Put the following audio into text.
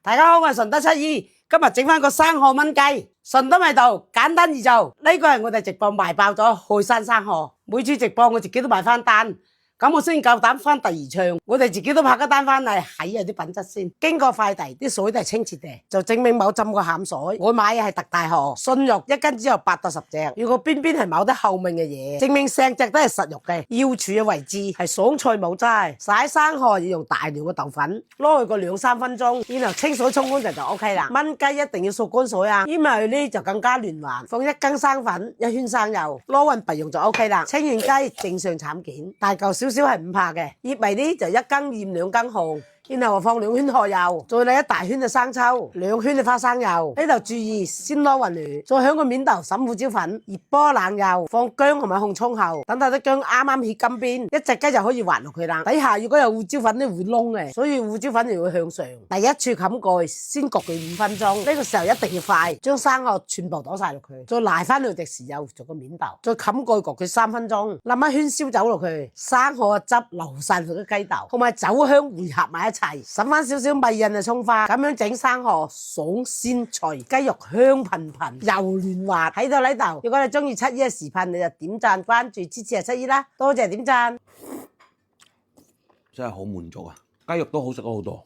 大家好，我係順德七姨，今日整翻個生蠔炆雞，順德味道，簡單易做。呢個係我哋直播賣爆咗海山生蠔，每次直播我自己都買翻單。咁我先夠膽翻第二場，我哋自己都拍個單翻嚟，睇下啲品質先。經過快遞，啲水都係清澈嘅，就證明冇浸過鹹水。我買嘅係特大蠔，信肉一斤只有8到10隻。如果邊邊係冇得後面嘅嘢，證明成隻都係實肉嘅。要處嘅位置係爽脆冇齋。洗生蠔要用大料嘅豆粉，攞去個2-3分鐘，然後清水沖乾淨就 OK 啦。炆雞一定要掃乾水啊，因為呢就更加嫩滑。放1羹生粉，1圈生油，攞匀備用就 OK 啦。清完雞正常斬件，大嚿少少係唔怕嘅。醃味呢就1羹鹽2羹蠔。然後放2圈蠔油，再嚟1大圈嘅生抽，2圈嘅花生油。呢度注意先攞勻料，再響個面度灑胡椒粉，熱波冷油，放薑同埋紅蔥後，等到啲薑啱啱起金邊，一隻雞就可以滑落去啦。底下如果有胡椒粉咧會燶嘅，所以胡椒粉就會向上。第一處冚蓋，先焗佢5分鐘。呢個時候一定要快，將生蠔全部倒晒落去，再瀨翻2滴豉油做個面度，再冚蓋焗佢3分鐘，淋1圈燒酒落去，生蠔嘅汁流晒落啲雞豆，同埋酒香匯合埋一齊。揼翻少少米印嘅蔥花，咁樣整生蠔爽鮮脆，雞肉香噴噴，又嫩滑。睇到呢度，如果你中意七姨嘅視頻，你就點讚關注支持七姨啦，多謝點讚。真係好滿足啊！雞肉都好食咗好多。